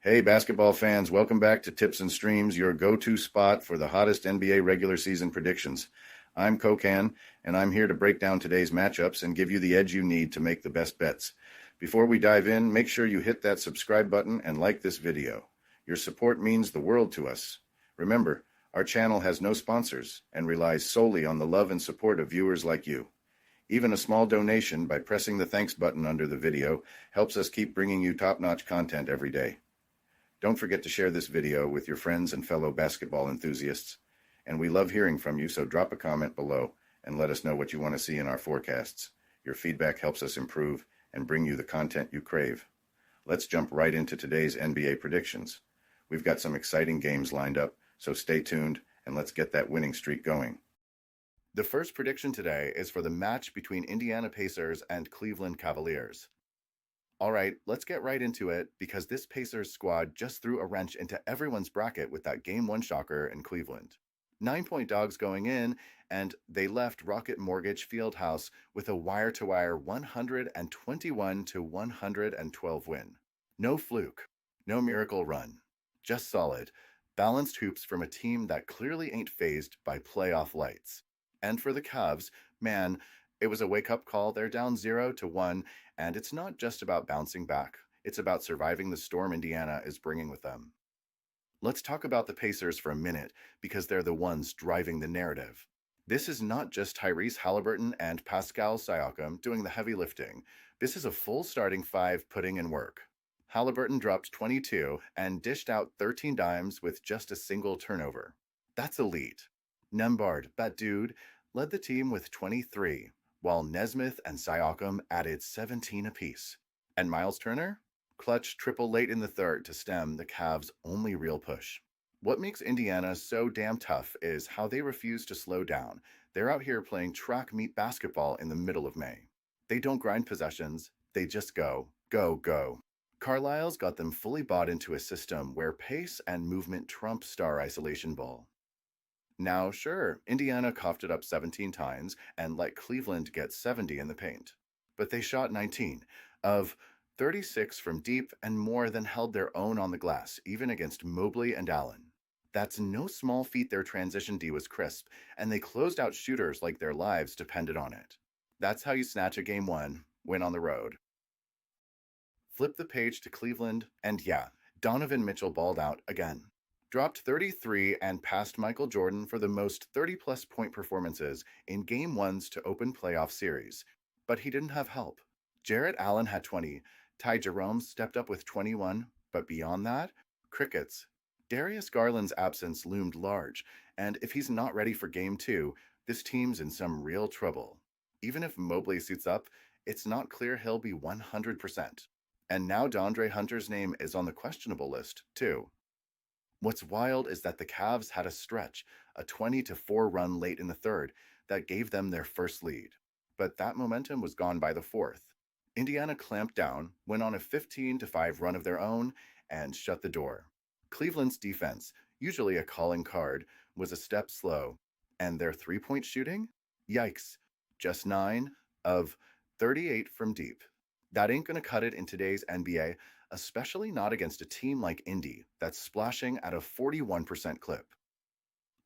Hey, basketball fans, welcome back to Tips and Streams, your go-to spot for the hottest NBA regular season predictions. I'm Kokan, and I'm here to break down today's matchups and give you the edge you need to make the best bets. Before we dive in, make sure you hit that subscribe button and like this video. Your support means the world to us. Remember, our channel has no sponsors and relies solely on the love and support of viewers like you. Even a small donation by pressing the thanks button under the video helps us keep bringing you top-notch content every day. Don't forget to share this video with your friends and fellow basketball enthusiasts. And we love hearing from you, so drop a comment below and let us know what you want to see in our forecasts. Your feedback helps us improve and bring you the content you crave. Let's jump right into today's NBA predictions. We've got some exciting games lined up, so stay tuned and let's get that winning streak going. The first prediction today is for the match between Indiana Pacers and Cleveland Cavaliers. All right, let's get right into it because this Pacers squad just threw a wrench into everyone's bracket with that Game 1 shocker in Cleveland. 9-point dogs going in, and they left Rocket Mortgage Fieldhouse with a wire-to-wire 121-112 win. No fluke, no miracle run, just solid, balanced hoops from a team that clearly ain't fazed by playoff lights. And for the Cavs, man, it was a wake-up call. They're down 0-1, and it's not just about bouncing back. It's about surviving the storm Indiana is bringing with them. Let's talk about the Pacers for a minute, because they're the ones driving the narrative. This is not just Tyrese Halliburton and Pascal Siakam doing the heavy lifting. This is a full starting five putting in work. Halliburton dropped 22 and dished out 13 dimes with just a single turnover. That's elite. Nembhard, that dude, led the team with 23, while Nesmith and Siakam added 17 apiece. And Miles Turner? Clutch triple late in the third to stem the Cavs' only real push. What makes Indiana so damn tough is how they refuse to slow down. They're out here playing track meet basketball in the middle of May. They don't grind possessions, they just go, go, go. Carlisle's got them fully bought into a system where pace and movement trump star isolation ball. Now, sure, Indiana coughed it up 17 times and let Cleveland get 70 in the paint. But they shot 19 of 36 from deep and more than held their own on the glass, even against Mobley and Allen. That's no small feat. Their transition D was crisp, and they closed out shooters like their lives depended on it. That's how you snatch a Game 1, win on the road. Flip the page to Cleveland, and yeah, Donovan Mitchell balled out again. Dropped 33 and passed Michael Jordan for the most 30-plus point performances in Game 1s to open playoff series. But he didn't have help. Jarrett Allen had 20, Ty Jerome stepped up with 21, but beyond that, crickets. Darius Garland's absence loomed large, and if he's not ready for Game 2, this team's in some real trouble. Even if Mobley suits up, it's not clear he'll be 100%. And now DeAndre Hunter's name is on the questionable list, too. What's wild is that the Cavs had a stretch, a 20-4 run late in the third, that gave them their first lead. But that momentum was gone by the fourth. Indiana clamped down, went on a 15-5 run of their own, and shut the door. Cleveland's defense, usually a calling card, was a step slow. And their three-point shooting? Yikes, just 9 of 38 from deep. That ain't gonna cut it in today's NBA, especially not against a team like Indy that's splashing at a 41% clip.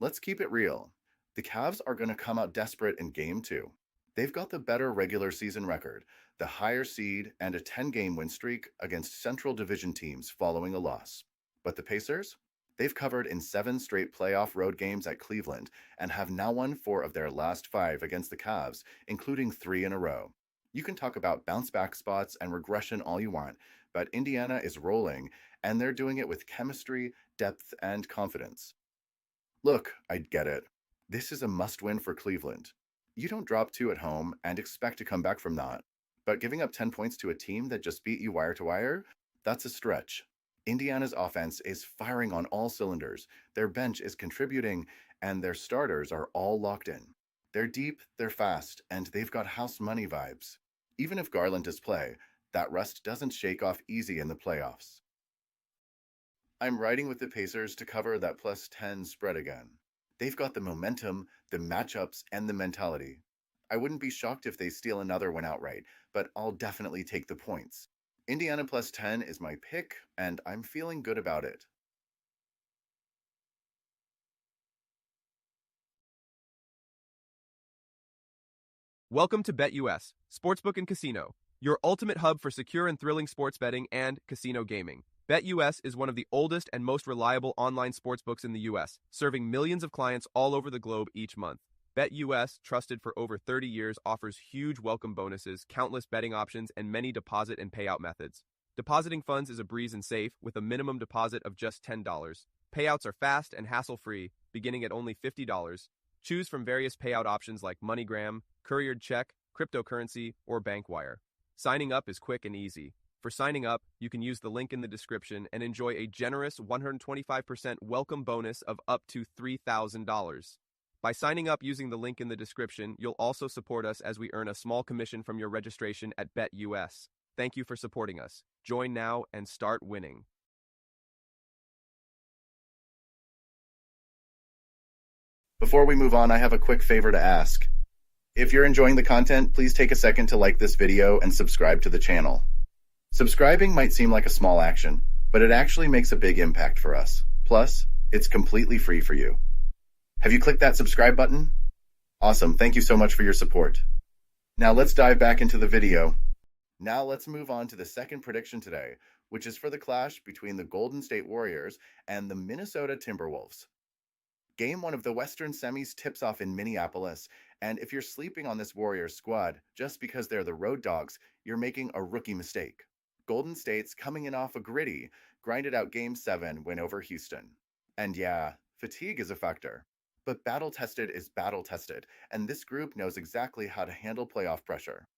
Let's keep it real. The Cavs are going to come out desperate in Game 2. They've got the better regular season record, the higher seed, and a 10-game win streak against Central Division teams following a loss. But the Pacers? They've covered in 7 straight playoff road games at Cleveland and have now won 4 of their last 5 against the Cavs, including 3 in a row. You can talk about bounce-back spots and regression all you want, but Indiana is rolling, and they're doing it with chemistry, depth, and confidence. Look, I get it. This is a must-win for Cleveland. You don't drop 2 at home and expect to come back from that. But giving up 10 points to a team that just beat you wire to wire, that's a stretch. Indiana's offense is firing on all cylinders. Their bench is contributing, and their starters are all locked in. They're deep, they're fast, and they've got house money vibes. Even if Garland does play, that rust doesn't shake off easy in the playoffs. I'm riding with the Pacers to cover that plus 10 spread again. They've got the momentum, the matchups, and the mentality. I wouldn't be shocked if they steal another one outright, but I'll definitely take the points. Indiana plus 10 is my pick, and I'm feeling good about it. Welcome to BetUS, Sportsbook and Casino, your ultimate hub for secure and thrilling sports betting and casino gaming. BetUS is one of the oldest and most reliable online sportsbooks in the US, serving millions of clients all over the globe each month. BetUS, trusted for over 30 years, offers huge welcome bonuses, countless betting options, and many deposit and payout methods. Depositing funds is a breeze and safe, with a minimum deposit of just $10. Payouts are fast and hassle-free, beginning at only $50. Choose from various payout options like MoneyGram, couriered check, cryptocurrency, or bank wire. Signing up is quick and easy. For signing up, you can use the link in the description and enjoy a generous 125% welcome bonus of up to $3,000. By signing up using the link in the description, you'll also support us as we earn a small commission from your registration at BetUS. Thank you for supporting us. Join now and start winning. Before we move on, I have a quick favor to ask. If you're enjoying the content, please take a second to like this video and subscribe to the channel. Subscribing might seem like a small action, but it actually makes a big impact for us. Plus, it's completely free for you. Have you clicked that subscribe button? Awesome, thank you so much for your support. Now let's dive back into the video. Now let's move on to the second prediction today, which is for the clash between the Golden State Warriors and the Minnesota Timberwolves. Game 1 of the Western Semis tips off in Minneapolis, and if you're sleeping on this Warriors squad just because they're the road dogs, you're making a rookie mistake. Golden State's coming in off a gritty, grinded out Game 7 win over Houston. And yeah, fatigue is a factor. But battle-tested is battle-tested, and this group knows exactly how to handle playoff pressure.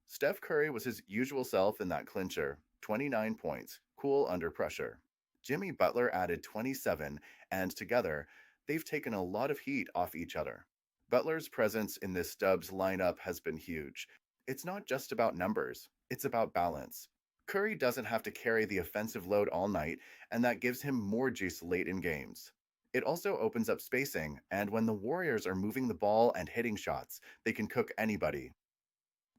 Steph Curry was his usual self in that clincher, 29 points, cool under pressure. Jimmy Butler added 27, and together, they've taken a lot of heat off each other. Butler's presence in this Dubs lineup has been huge. It's not just about numbers, it's about balance. Curry doesn't have to carry the offensive load all night, and that gives him more juice late in games. It also opens up spacing, and when the Warriors are moving the ball and hitting shots, they can cook anybody.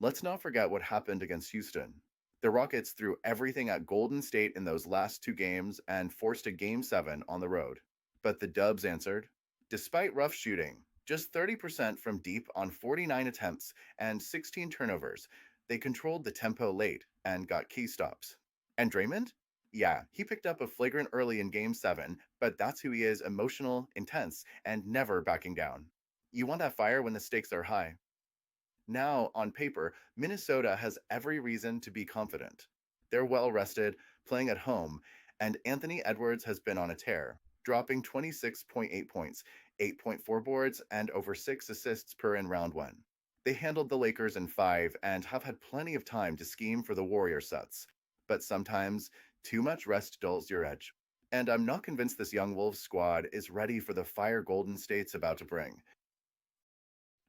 Let's not forget what happened against Houston. The Rockets threw everything at Golden State in those last two games and forced a Game 7 on the road. But the Dubs answered. Despite rough shooting, just 30% from deep on 49 attempts and 16 turnovers, they controlled the tempo late and got key stops. And Draymond? Yeah, he picked up a flagrant early in Game 7, but that's who he is: emotional, intense, and never backing down. You want that fire when the stakes are high. Now, on paper, Minnesota has every reason to be confident. They're well rested, playing at home, and Anthony Edwards has been on a tear, dropping 26.8 points, 8.4 boards, and over 6 assists per in round 1. They handled the Lakers in 5 and have had plenty of time to scheme for the Warrior sets. But sometimes, too much rest dulls your edge. And I'm not convinced this young Wolves squad is ready for the fire Golden State's about to bring.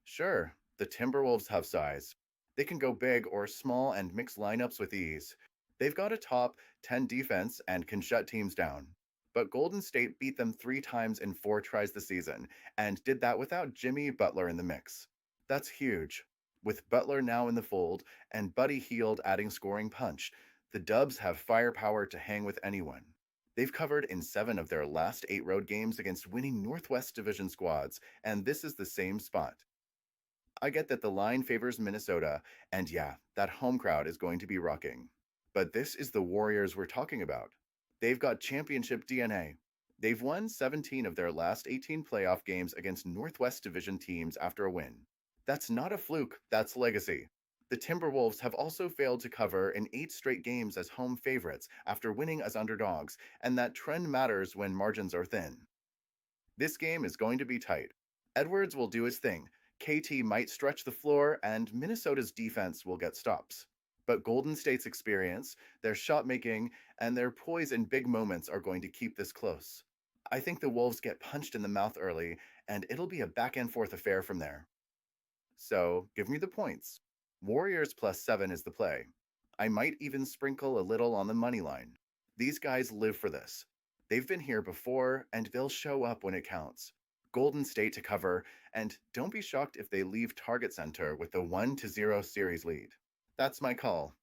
Sure, the Timberwolves have size. They can go big or small and mix lineups with ease. They've got a top 10 defense and can shut teams down. But Golden State beat them 3 times in 4 tries this season, and did that without Jimmy Butler in the mix. That's huge. With Butler now in the fold, and Buddy Hield adding scoring punch, the Dubs have firepower to hang with anyone. They've covered in 7 of their last 8 road games against winning Northwest Division squads, and this is the same spot. I get that the line favors Minnesota, and yeah, that home crowd is going to be rocking. But this is the Warriors we're talking about. They've got championship DNA. They've won 17 of their last 18 playoff games against Northwest Division teams after a win. That's not a fluke, that's legacy. The Timberwolves have also failed to cover in 8 straight games as home favorites after winning as underdogs, and that trend matters when margins are thin. This game is going to be tight. Edwards will do his thing. KT might stretch the floor, and Minnesota's defense will get stops. But Golden State's experience, their shot making, and their poise in big moments are going to keep this close. I think the Wolves get punched in the mouth early, and it'll be a back and forth affair from there. So, give me the points. Warriors plus 7 is the play. I might even sprinkle a little on the money line. These guys live for this. They've been here before, and they'll show up when it counts. Golden State to cover, and don't be shocked if they leave Target Center with a 1-0 series lead. That's my call.